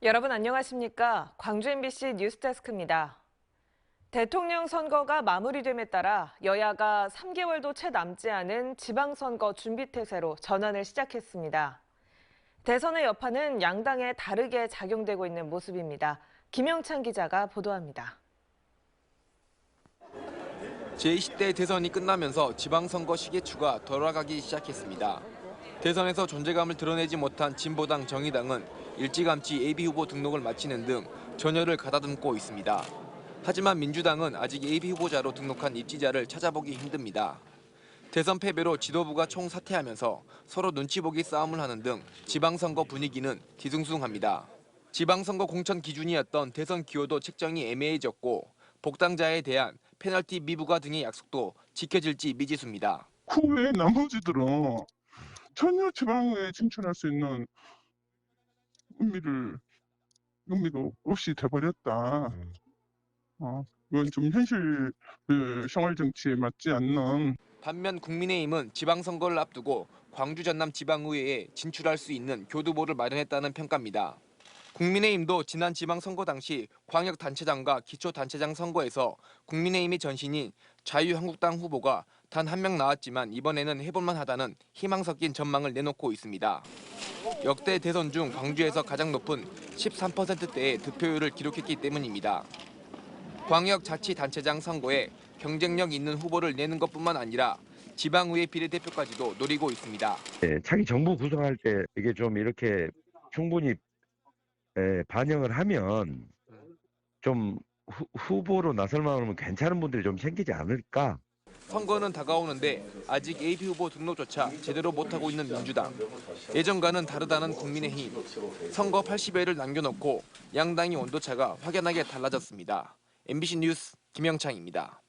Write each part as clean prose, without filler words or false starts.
여러분 안녕하십니까? 광주 MBC 뉴스데스크입니다. 대통령 선거가 마무리됨에 따라 여야가 3개월도 채 남지 않은 지방선거 준비태세로 전환을 시작했습니다. 대선의 여파는 양당에 다르게 작용되고 있는 모습입니다. 김영찬 기자가 보도합니다. 제20대 대선이 끝나면서 지방선거 시계추가 돌아가기 시작했습니다. 대선에서 존재감을 드러내지 못한 진보당 정의당은 일찌감치 예비후보 등록을 마치는 등 전열을 가다듬고 있습니다. 하지만 민주당은 아직 예비후보자로 등록한 입지자를 찾아보기 힘듭니다. 대선 패배로 지도부가 총사퇴하면서 서로 눈치보기 싸움을 하는 등 지방선거 분위기는 뒤숭숭합니다. 지방선거 공천 기준이었던 대선 기호도 책정이 애매해졌고 복당자에 대한 페널티 미부과 등의 약속도 지켜질지 미지수입니다. 그 외에 나머지들은 전혀 지방에 진출할 수 있는 의미가 없이 돼버렸다. 이건 좀 현실 생활 정치에 맞지 않는. 반면 국민의힘은 지방선거를 앞두고 광주 전남 지방의회에 진출할 수 있는 교두보를 마련했다는 평가입니다. 국민의힘도 지난 지방선거 당시 광역단체장과 기초단체장 선거에서 국민의힘의 전신인 자유한국당 후보가 단 한 명 나왔지만 이번에는 해볼만 하다는 희망 섞인 전망을 내놓고 있습니다. 역대 대선 중 광주에서 가장 높은 13%대의 득표율을 기록했기 때문입니다. 광역자치단체장 선거에 경쟁력 있는 후보를 내는 것뿐만 아니라 지방의회 비례대표까지도 노리고 있습니다. 차기 정부 구성할 때 이게 좀 이렇게 충분히 반영을 하면 좀 후보로 나설 만하면 괜찮은 분들이 좀 생기지 않을까? 선거는 다가오는데 아직 예비후보 등록조차 제대로 못하고 있는 민주당. 예전과는 다르다는 국민의힘. 선거 80회를 남겨놓고 양당의 온도차가 확연하게 달라졌습니다. MBC 뉴스 김영창입니다.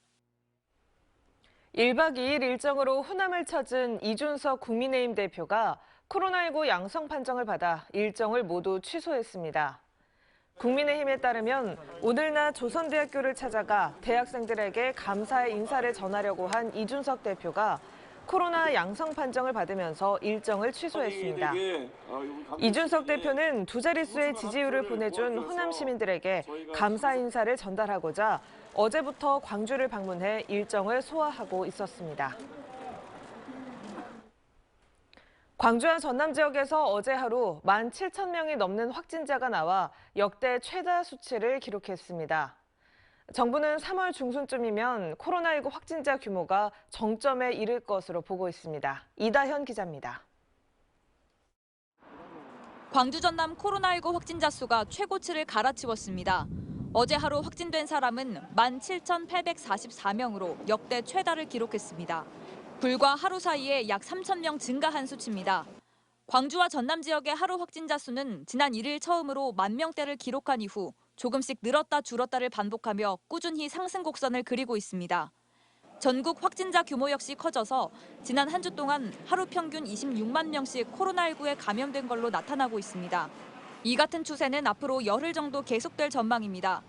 1박 2일 일정으로 호남을 찾은 이준석 국민의힘 대표가 코로나19 양성 판정을 받아 일정을 모두 취소했습니다. 국민의힘에 따르면 오늘 낮 조선대학교를 찾아가 대학생들에게 감사의 인사를 전하려고 한 이준석 대표가 코로나 양성 판정을 받으면서 일정을 취소했습니다. 이준석 대표는 두 자릿수의 지지율을 보내준 호남 시민들에게 감사 인사를 전달하고자 어제부터 광주를 방문해 일정을 소화하고 있었습니다. 광주와 전남 지역에서 어제 하루 17,000명이 넘는 확진자가 나와 역대 최다 수치를 기록했습니다. 정부는 3월 중순쯤이면 코로나19 확진자 규모가 정점에 이를 것으로 보고 있습니다. 이다현 기자입니다. 광주 전남 코로나19 확진자 수가 최고치를 갈아치웠습니다. 어제 하루 확진된 사람은 17,844명으로 역대 최다를 기록했습니다. 불과 하루 사이에 약 3,000명 증가한 수치입니다. 광주와 전남 지역의 하루 확진자 수는 지난 1일 처음으로 10,000명대를 기록한 이후 조금씩 늘었다 줄었다를 반복하며 꾸준히 상승 곡선을 그리고 있습니다. 전국 확진자 규모 역시 커져서 지난 한 주 동안 하루 평균 26만 명씩 코로나19에 감염된 걸로 나타나고 있습니다. 이 같은 추세는 앞으로 열흘 정도 계속될 전망입니다.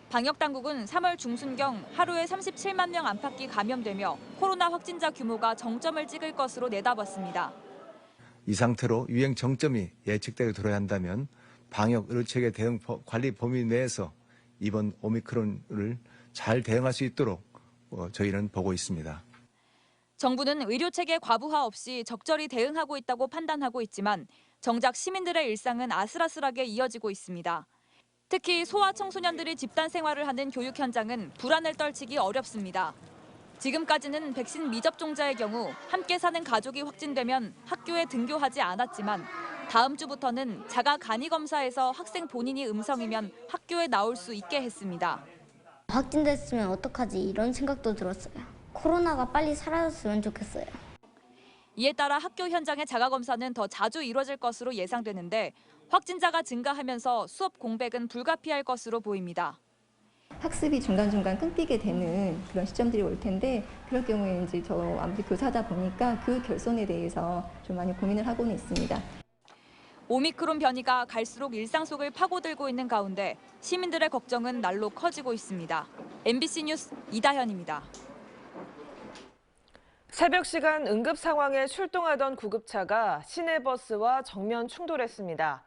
방역당국은 3월 중순경 하루에 37만 명 안팎이 감염되며 코로나 확진자 규모가 정점을 찍을 것으로 내다봤습니다. 이 상태로 유행 정점이 예측되게 들어야 한다면 방역 의료체계 대응 관리 범위 내에서 이번 오미크론을 잘 대응할 수 있도록 저희는 보고 있습니다. 정부는 의료체계 과부하 없이 적절히 대응하고 있다고 판단하고 있지만 정작 시민들의 일상은 아슬아슬하게 이어지고 있습니다. 특히 소아 청소년들이 집단 생활을 하는 교육 현장은 불안을 떨치기 어렵습니다. 지금까지는 백신 미접종자의 경우 함께 사는 가족이 확진되면 학교에 등교하지 않았지만 다음 주부터는 자가 간이 검사에서 학생 본인이 음성이면 학교에 나올 수 있게 했습니다. 확진됐으면 어떡하지 이런 생각도 들었어요. 코로나가 빨리 사라졌으면 좋겠어요. 이에 따라 학교 현장의 자가 검사는 더 자주 이뤄질 것으로 예상되는데 확진자가 증가하면서 수업 공백은 불가피할 것으로 보입니다. 학습이 중간중간 끊기게 되는 그런 시점들이 올 텐데 그럴 경우에 이제 저 아무리 교사다 보니까 그 결손에 대해서 좀 많이 고민을 하고는 있습니다. 오미크론 변이가 갈수록 일상 속을 파고들고 있는 가운데 시민들의 걱정은 날로 커지고 있습니다. MBC 뉴스 이다현입니다. 새벽 시간 응급 상황에 출동하던 구급차가 시내버스와 정면 충돌했습니다.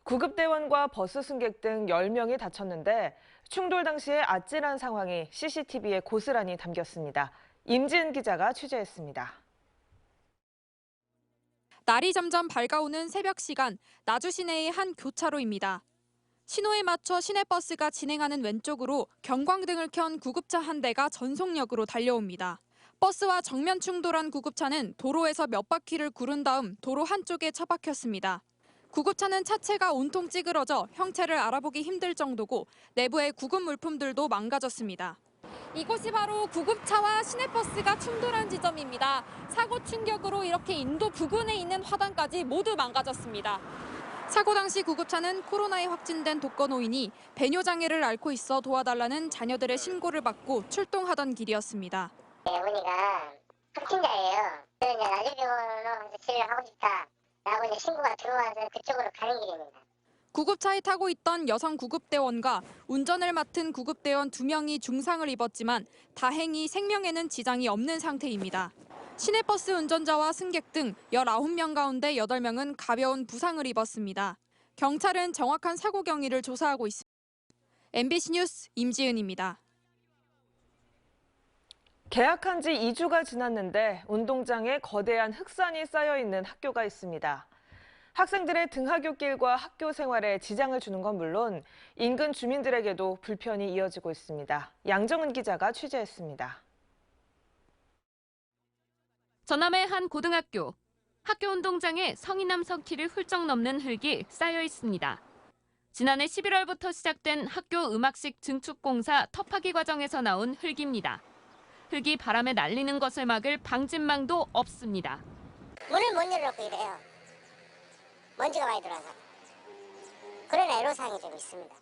구급대원과 버스 승객 등 10명이 다쳤는데 충돌 당시의 아찔한 상황이 CCTV에 고스란히 담겼습니다. 임지은 기자가 취재했습니다. 날이 점점 밝아오는 새벽 시간, 나주 시내의 한 교차로입니다. 신호에 맞춰 시내버스가 진행하는 왼쪽으로 경광등을 켠 구급차 한 대가 전속력으로 달려옵니다. 버스와 정면 충돌한 구급차는 도로에서 몇 바퀴를 구른 다음 도로 한쪽에 처박혔습니다. 구급차는 차체가 온통 찌그러져 형체를 알아보기 힘들 정도고 내부의 구급 물품들도 망가졌습니다. 이곳이 바로 구급차와 시내버스가 충돌한 지점입니다. 사고 충격으로 이렇게 인도 부근에 있는 화단까지 모두 망가졌습니다. 사고 당시 구급차는 코로나에 확진된 독거노인이 배뇨장애를 앓고 있어 도와달라는 자녀들의 신고를 받고 출동하던 길이었습니다. 어머니가 확진자예요. 그래서 이제 나주병원으로 치료를 하고 싶다라고 이제 신고가 들어와서 그쪽으로 가는 길입니다. 구급차에 타고 있던 여성 구급대원과 운전을 맡은 구급대원 2명이 중상을 입었지만 다행히 생명에는 지장이 없는 상태입니다. 시내버스 운전자와 승객 등 19명 가운데 8명은 가벼운 부상을 입었습니다. 경찰은 정확한 사고 경위를 조사하고 있습니다. MBC 뉴스 임지은입니다. 개학한 지 2주가 지났는데 운동장에 거대한 흑산이 쌓여 있는 학교가 있습니다. 학생들의 등하굣길과 학교 생활에 지장을 주는 건 물론 인근 주민들에게도 불편이 이어지고 있습니다. 양정은 기자가 취재했습니다. 전남의 한 고등학교. 학교 운동장에 성인남성 키를 훌쩍 넘는 흙이 쌓여 있습니다. 지난해 11월부터 시작된 학교 음악식 증축공사 터파기 과정에서 나온 흙입니다. 흙이 바람에 날리는 것을 막을 방진망도 없습니다. 문을 못 열어놓고 이래요. 먼지가 많이 들어와서. 그런 애로사항이 좀 있습니다.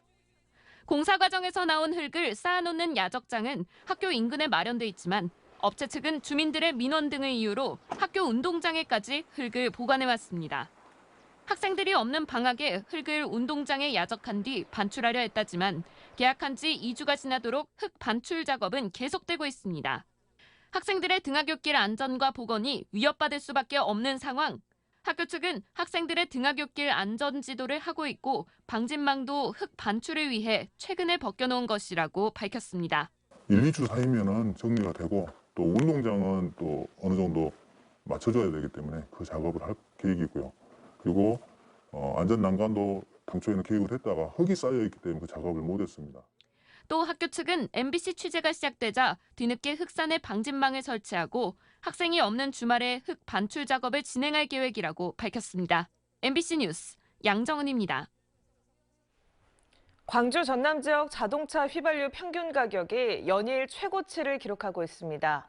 공사 과정에서 나온 흙을 쌓아놓는 야적장은 학교 인근에 마련돼 있지만 업체 측은 주민들의 민원 등을 이유로 학교 운동장에까지 흙을 보관해왔습니다. 학생들이 없는 방학에 흙을 운동장에 야적한 뒤 반출하려 했다지만 개학한 지 2주가 지나도록 흙 반출 작업은 계속되고 있습니다. 학생들의 등하굣길 안전과 보건이 위협받을 수밖에 없는 상황. 학교 측은 학생들의 등하굣길 안전 지도를 하고 있고 방진망도 흙 반출을 위해 최근에 벗겨놓은 것이라고 밝혔습니다. 1, 2주 사이면은 정리가 되고 또 운동장은 또 어느 정도 맞춰줘야 되기 때문에 그 작업을 할 계획이고요. 그리고 안전 난간도 당초에는 계획을 했다가 흙이 쌓여 있기 때문에 그 작업을 못했습니다. 또 학교 측은 MBC 취재가 시작되자 뒤늦게 흑산에 방진망을 설치하고 학생이 없는 주말에 흙 반출 작업을 진행할 계획이라고 밝혔습니다. MBC 뉴스 양정은입니다. 광주 전남 지역 자동차 휘발유 평균 가격이 연일 최고치를 기록하고 있습니다.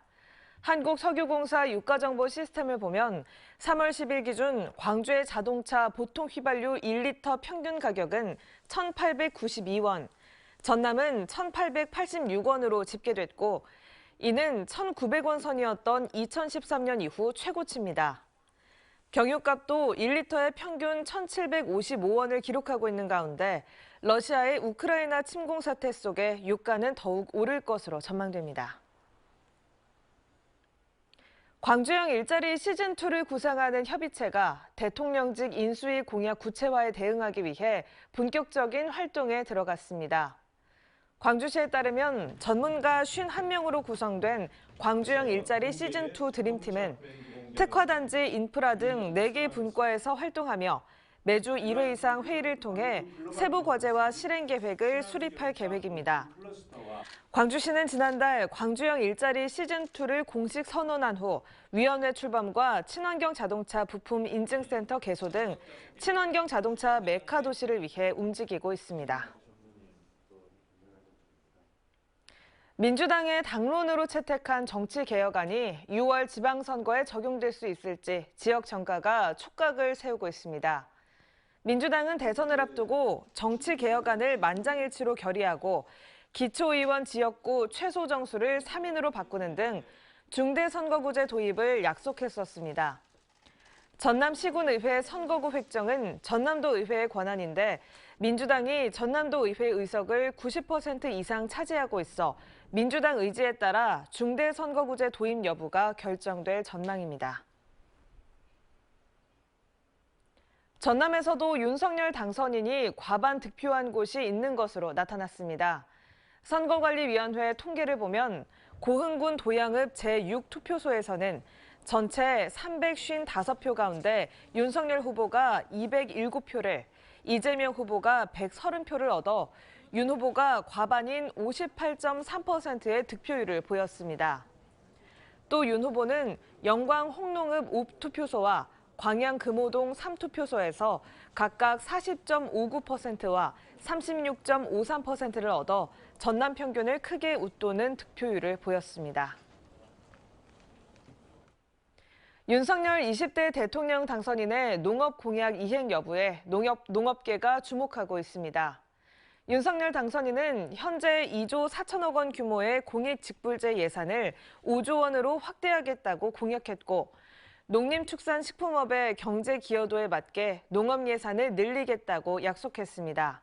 한국석유공사 유가정보 시스템을 보면 3월 10일 기준 광주의 자동차 보통 휘발유 1리터 평균 가격은 1,892원, 전남은 1,886원으로 집계됐고 이는 1,900원 선이었던 2013년 이후 최고치입니다. 경유값도 1리터에 평균 1,755원을 기록하고 있는 가운데 러시아의 우크라이나 침공 사태 속에 유가는 더욱 오를 것으로 전망됩니다. 광주형 일자리 시즌2를 구상하는 협의체가 대통령직 인수위 공약 구체화에 대응하기 위해 본격적인 활동에 들어갔습니다. 광주시에 따르면 전문가 51명으로 구성된 광주형 일자리 시즌2 드림팀은 특화단지, 인프라 등 4개 분과에서 활동하며 매주 1회 이상 회의를 통해 세부 과제와 실행 계획을 수립할 계획입니다. 광주시는 지난달 광주형 일자리 시즌2를 공식 선언한 후 위원회 출범과 친환경 자동차 부품 인증센터 개소 등 친환경 자동차 메카 도시를 위해 움직이고 있습니다. 민주당의 당론으로 채택한 정치개혁안이 6월 지방선거에 적용될 수 있을지 지역 정가가 촉각을 세우고 있습니다. 민주당은 대선을 앞두고 정치개혁안을 만장일치로 결의하고 기초의원 지역구 최소 정수를 3인으로 바꾸는 등 중대선거구제 도입을 약속했었습니다. 전남시군의회 선거구 획정은 전남도 의회의 권한인데 민주당이 전남도 의회 의석을 90% 이상 차지하고 있어 민주당 의지에 따라 중대선거구제 도입 여부가 결정될 전망입니다. 전남에서도 윤석열 당선인이 과반 득표한 곳이 있는 것으로 나타났습니다. 선거관리위원회 통계를 보면 고흥군 도양읍 제6투표소에서는 전체 355표 가운데 윤석열 후보가 207표를, 이재명 후보가 130표를 얻어 윤 후보가 과반인 58.3%의 득표율을 보였습니다. 또 윤 후보는 영광 홍농읍 읍투표소와 광양 금호동 3투표소에서 각각 40.59%와 36.53%를 얻어 전남 평균을 크게 웃도는 득표율을 보였습니다. 윤석열 20대 대통령 당선인의 농업 공약 이행 여부에 농업계가 주목하고 있습니다. 윤석열 당선인은 현재 2조 4천억 원 규모의 공익직불제 예산을 5조 원으로 확대하겠다고 공약했고, 농림축산식품업의 경제 기여도에 맞게 농업 예산을 늘리겠다고 약속했습니다.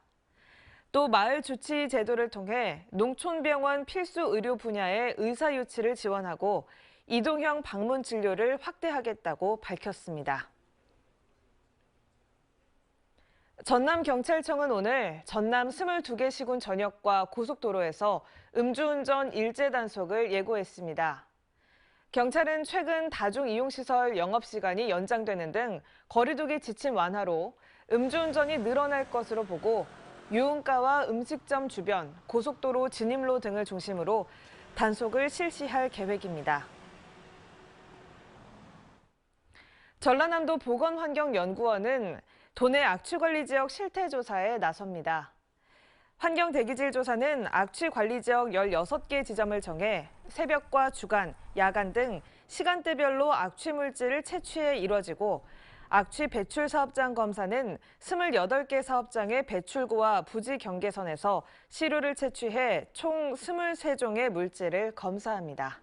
또 마을 주치 제도를 통해 농촌병원 필수 의료 분야의 의사 유치를 지원하고 이동형 방문 진료를 확대하겠다고 밝혔습니다. 전남경찰청은 오늘 전남 22개 시군 전역과 고속도로에서 음주운전 일제 단속을 예고했습니다. 경찰은 최근 다중이용시설 영업시간이 연장되는 등 거리두기 지침 완화로 음주운전이 늘어날 것으로 보고 유흥가와 음식점 주변, 고속도로 진입로 등을 중심으로 단속을 실시할 계획입니다. 전라남도 보건환경연구원은 도내 악취관리지역 실태조사에 나섭니다. 환경대기질조사는 악취관리지역 16개 지점을 정해 새벽과 주간, 야간 등 시간대별로 악취물질을 채취해 이뤄지고, 악취 배출 사업장 검사는 28개 사업장의 배출구와 부지 경계선에서 시료를 채취해 총 23종의 물질을 검사합니다.